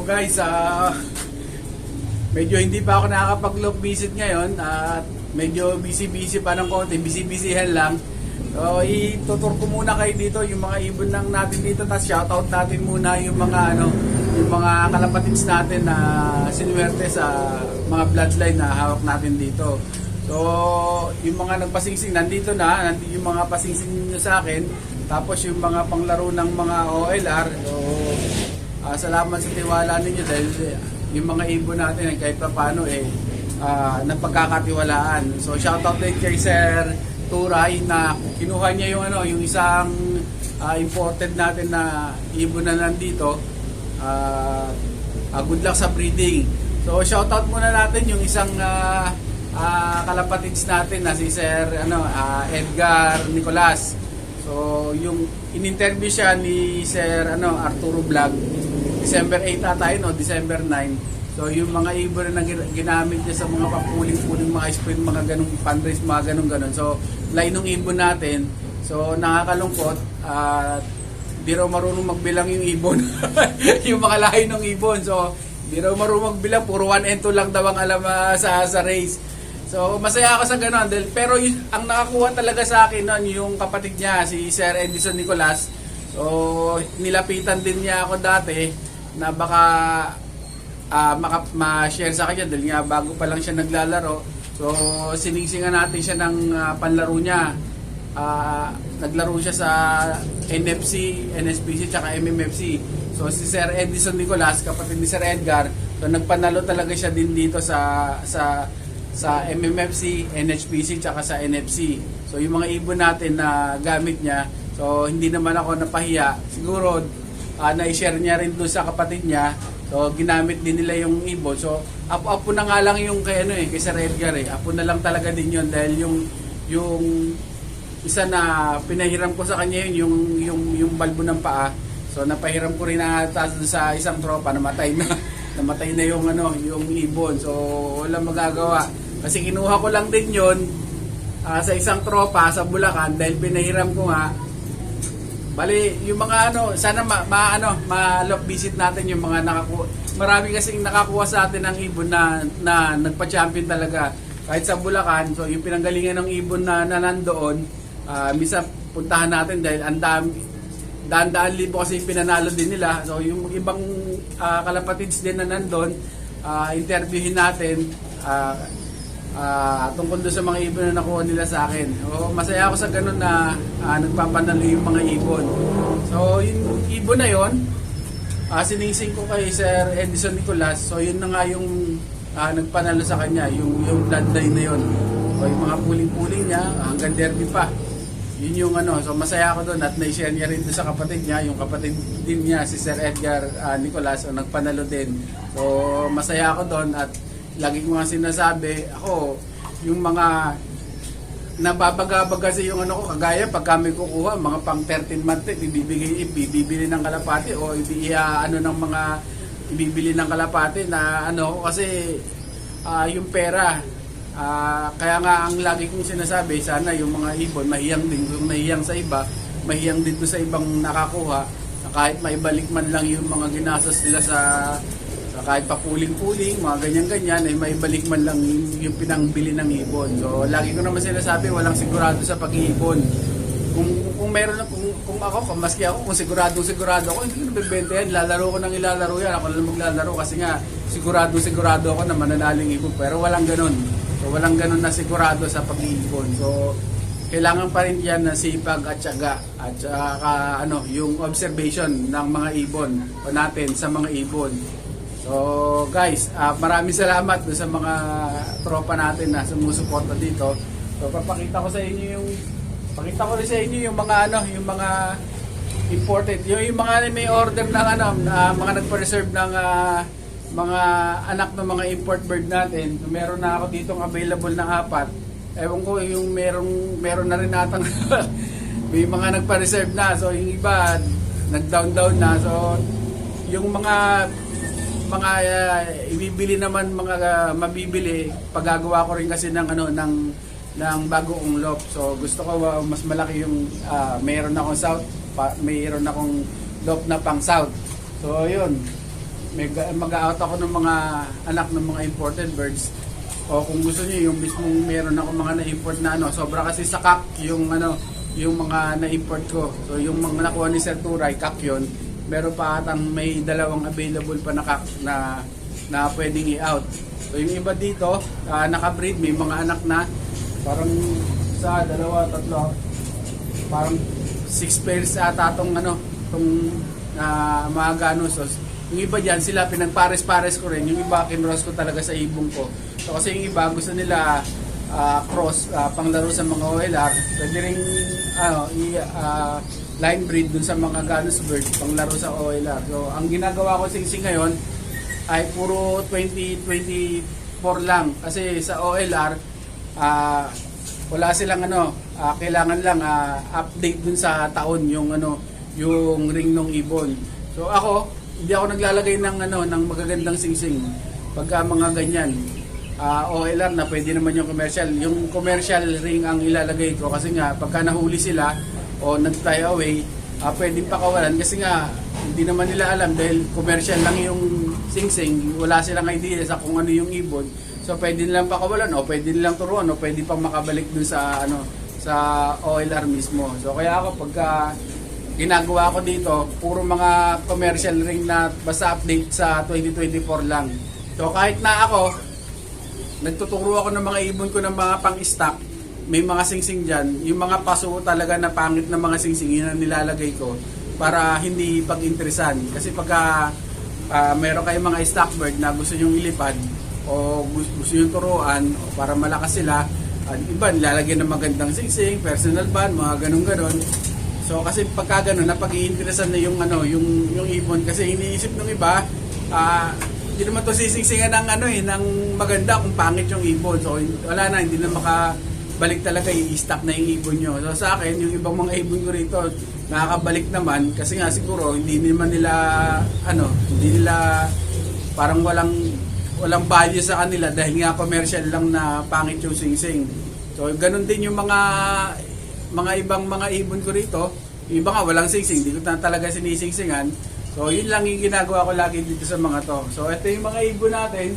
guys, medyo hindi pa ako nakakapag-loop visit ngayon at medyo busy-busy pa ng konti, busy-busyhan lang. So itutur ko muna kayo dito yung mga ibon lang natin dito, tapos shoutout natin muna yung mga yung mga kalapatids natin na sinuwerte sa mga bloodline na hawak natin dito. So yung mga nagpasingsing nandito na, yung mga pasingsing nyo sa akin, tapos yung mga panglaro ng mga OLR. So salamat sa tiwala ninyo dahil yung mga ibon natin kahit pa paano napagkakatiwalaan. So shoutout din kay Sir Turay na kinuha niya yung yung isang imported natin na ibon na nandito. Good luck sa breeding. So shoutout muna natin yung isang kalapatids natin na si Sir Edgar Nicolas. So yung in-interview siya ni Sir Arturo Vlog December 8 ata yun, December 9. So yung mga ibon na ginamit niya sa mga papuling-puling mga sprint, mga ganung fundraise, mga ganun. So line ng ibon natin. So nakakalungkot di raw marunong magbilang yung ibon. Yung mga lahi ng ibon. So di raw marunong magbilang, puro 1 and 2 lang daw ang alam sa race. So masaya ako sa ganun. Pero ang nakakuha talaga sa akin noon yung kapatid niya, si Sir Edison Nicolas. So nilapitan din niya ako dati na baka ma-share sa kanya dahil nga bago pa lang siya naglalaro. So siningsingan natin siya ng panlaro niya. Naglaro siya sa NFC, NSPC tsaka MMFC. So si Sir Edison Nicolas, kapatid ni Sir Edgar, so nagpanalo talaga siya din dito sa MMFC, NHPC tsaka sa NFC. So yung mga ibon natin na gamit niya, so hindi naman ako napahiya. Siguro na-share niya rin doon sa kapatid niya. So ginamit din nila yung ibon. So apo na nga lang yung kay kay Sir Edgar Apo na lang talaga din yun dahil yung isa na pinahiram ko sa kanya yung balbo ng paa. So napahiram ko rin ata sa isang tropa, namatay na yung yung ibon. So wala magagawa. Kasi kinuha ko lang din yun sa isang tropa sa Bulacan dahil pinahiram ko nga. Bali, yung mga sana ma-lock visit natin yung mga nakakuha. Marami kasing nakakuha sa atin ng ibon na nagpa-champion talaga. Kahit sa Bulacan, so yung pinanggalingan ng ibon na nandoon, misa puntahan natin dahil ang daan libo kasi pinanalo din nila. So yung ibang kalapatids din na nandoon, interviewin natin tungkol doon sa mga ibon na nakuha nila sa akin. So, masaya ako sa ganun na nagpapanalo yung mga ibon. So yung ibon na yon, siningsing ko kay Sir Edison Nicolas. So yun na nga yung nagpanalo sa kanya, yung bloodline na yon. So yung mga puling-puling niya hanggang derby pa. Yun yung so masaya ako doon at na-share niya rin doon sa kapatid niya. Yung kapatid din niya si Sir Edgar Nicolas, nagpanalo din. So masaya ako doon at lagi ko nga sinasabi, ako, yung mga nababaga-baga sa yung ko, kagaya pag kami kukuha, mga pang 13 month, ibibili ng kalapati o ng mga ibibili ng kalapati na kasi yung pera. Kaya nga ang lagi kong sinasabi, sana yung mga ibon, mahiyang din, kung mahiyang sa iba, mahiyang din sa ibang nakakuha, na kahit maibalik man lang yung mga ginastos nila sa kahit pa puling-puling, mga ganyan-ganyan, ay maibalik man lang yung pinangbili ng ibon. So, lagi ko naman sinasabi, walang sigurado sa pag-iibon. Kung meron na, kung ako, maski ako, kung sigurado ako, hindi ko nabibenta yan, ilalaro ko nang ilalaro yan, ako lang maglalaro kasi nga, sigurado ako na mananaling ibon, pero walang ganun. So, walang ganun na sigurado sa pag-iibon. So, kailangan pa rin yan na sipag at tiyaga at saka, yung observation ng mga ibon o natin sa mga ibon. So guys, maraming salamat sa mga tropa natin na sumusuporta dito. So papakita ko sa inyo yung mga yung mga imported, yung mga may order ng mga nagpa-reserve ng mga anak ng mga import bird natin. So, meron na ako dito available ng 4. Ewan ko yung meron na rin natang may mga nagpa-reserve na. So yung iba nag-down na. So yung mga ibibili naman, mga mabibili, paggagawa ko rin kasi ng bagong loft. So gusto ko mas malaki yung mayroon akong south, mayroon akong loft na pang south. So yun. mag-out ako ng mga anak ng mga imported birds. O kung gusto niyo yung mismong meron ako mga na-import na sobra kasi sa kak yung yung mga na-import ko. So yung mga nakuha ni Sir Turay, kak yun. Meron pa atang may dalawang available pa na kak na pwedeng i-out. So yung iba dito, naka-breed, may mga anak na parang sa dalawa, tatlo, parang 6 pairs ata tong mga ganusos. Yung iba dyan, sila pinagpares-pares ko rin. Yung iba, kinross ko talaga sa ibong ko. So kasi yung iba, gusto nila cross, panglaro sa mga OLR. Pwede rin line breed dun sa mga Ganus bird, panglaro sa OLR. So ang ginagawa ko singsing ngayon ay puro 2024 lang. Kasi sa OLR, wala silang kailangan lang update dun sa taon yung yung ring ng ibon. So ako, hindi ako naglalagay ng magagandang singsing pagka mga ganyan. OLR na pwede naman yung commercial. Yung commercial ring ang ilalagay ko kasi nga pagka nahuli sila o nag-fly away, pwedeng pakawalan kasi nga hindi naman nila alam dahil commercial lang yung singsing, wala silang idea sa kung ano yung ibon. So pwede nilang pakawalan o pwede nilang turuan o pwede pang makabalik dun sa sa OLR mismo. So kaya ako pagka ginagawa ko dito, puro mga commercial ring na basta update sa 2024 lang. So kahit na ako nagtuturo ako ng mga ibon ko ng mga pang-stock, may mga singsing dyan, yung mga paso talaga na pangit na mga singsing, yun ang nilalagay ko para hindi pag-interesan. Kasi pagka meron kayong mga stock bird na gusto nyong ilipad o gusto nyong turuan para malakas sila, iba nilalagyan ng magandang singsing, personal band, mga ganun-ganon. So kasi pagka ganun, napag-iinteresan na yung ibon kasi iniisip ng iba, hindi naman to sisingsingan ng maganda kung pangit yung ibon. So wala na, hindi na makabalik talaga, i-stock na yung ibon nyo. So sa akin, yung ibang mga ibon ko rito nakakabalik naman kasi nga siguro hindi nila parang walang value sa kanila dahil nga commercial lang na pangit yung singsing. So ganun din yung mga ibang mga ibon ko rito. Yung iba nga walang singsing, hindi ko na talaga sinisingsingan. So yun lang yung ginagawa ko lagi dito sa mga to. So ito yung mga ibon natin.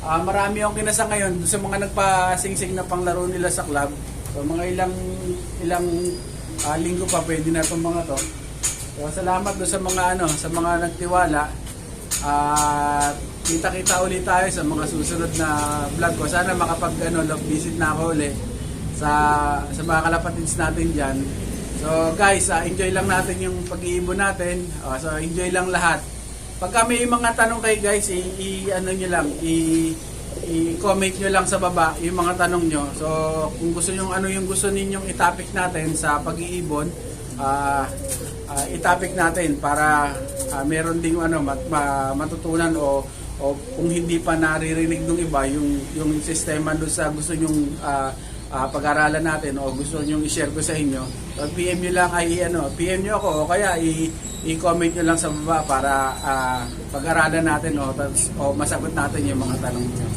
Marami akong kinasa ngayon sa mga nagpa-singsing na panglaro nila sa club. So mga ilang linggo pa pwede na itong mga to. So salamat do sa mga nagtiwala. Kita-kita ulit tayo sa mga susunod na vlog ko. Sana love visit na ako ulit sa mga kalapatids natin diyan. So guys, enjoy lang natin yung pag-iibon natin. So enjoy lang lahat. Pagka may mga tanong kayo guys, i-comment nyo lang sa baba yung mga tanong nyo. So kung gusto nyo yung gusto ninyong i-topic natin sa pag-iibon, i-topic natin para meron ding matutunan o kung hindi pa naririnig ng iba yung sistema doon sa gusto nyong pag-aralan natin o gusto nyo i-share ko sa inyo. So, PM nyo lang PM nyo ako o kaya i-comment nyo lang sa baba para pag-aralan natin o masagot natin yung mga tanong nyo.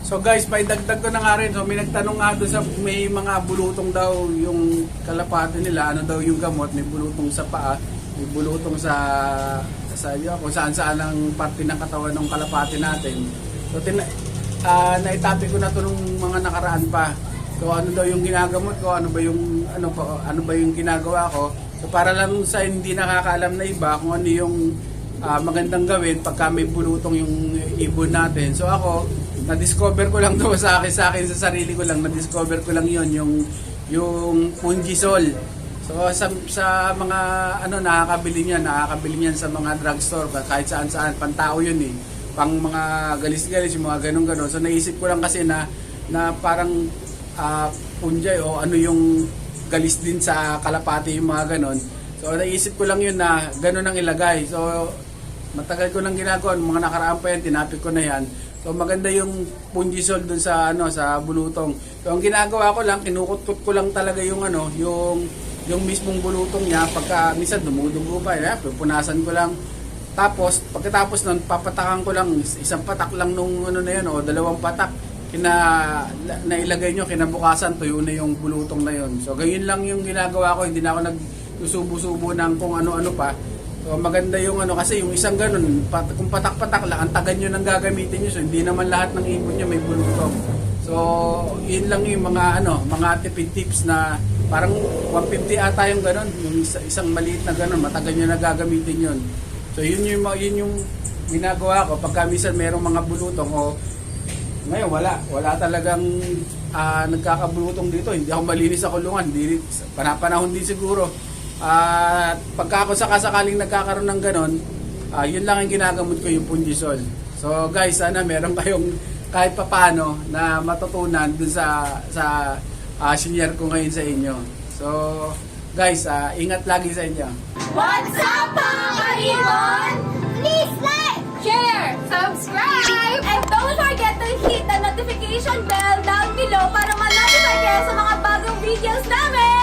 So guys, paidagdag ko na nga rin. So may nagtanong nga doon sa may mga bulutong daw yung kalapati nila, daw yung gamot, may bulutong sa paa, may bulutong sa kung saan ang parte ng katawan ng kalapati natin. So naitapi ko na to nung mga nakaraan pa. So ano daw yung ginagamot ko, ano ba yung ginagawa ko. So para lang sa hindi nakakaalam na iba kung ano yung magandang gawin pagka may bulutong yung ibon natin. So ako, na-discover ko lang to sa akin sa sarili ko lang, na-discover ko lang yung Pungisol. So sa mga nakakabili niyan sa mga drugstore, kahit saan pantao yun eh. Pang mga galis-galis, yung mga ganun-ganon. So naisip ko lang kasi na parang punjay o yung galis din sa kalapati yung mga ganon. So naisip ko lang yun na ganon ang ilagay. So matagal ko nang ginagawa, mga nakaraan pa yan, tinapik ko na yan. So maganda yung Pungisol dun sa sa bulutong. So ang ginagawa ko lang, kinukut-kut ko lang talaga yung yung mismong bulutong niya. Pagka minsan dumudugo pa, pupunasan ko lang. Tapos, pagkatapos nun, papatakan ko lang, isang patak lang nung na yun, o dalawang patak, nailagay nyo, kinabukasan, tuyo na yung bulutong na yun. So, ganyan lang yung ginagawa ko, hindi na ako nagsusubo-subo ng kung ano-ano pa. So maganda yung ano kasi yung isang ganun, kung patak-patak lang, ang tagal nyo nang gagamitin nyo. So hindi naman lahat ng ibon nyo may bulutong. So yun lang yung mga ano, mga tipid tips na parang 150 ata yung ganun, yung isang maliit na ganun, matagal nyo na gagamitin yun. So yun yung ginagawa ko pagka minsan merong mga bulutong o ngayon wala talagang nagkakabulutong dito. Hindi ako malinis sa kulungan, hindi panahon din siguro. At pagka ako sakasakaling nagkakaroon ng ganon, yun lang ang ginagamot ko, yung Punjisol. So guys, sana meron kayong kahit papano na matutunan dun sa share ko ngayon sa inyo. So guys, ingat lagi sa inyo. What's up, mga ibon? Please like, share, subscribe, and don't forget to hit the notification bell down below para ma-notify kayo sa mga bagong videos namin!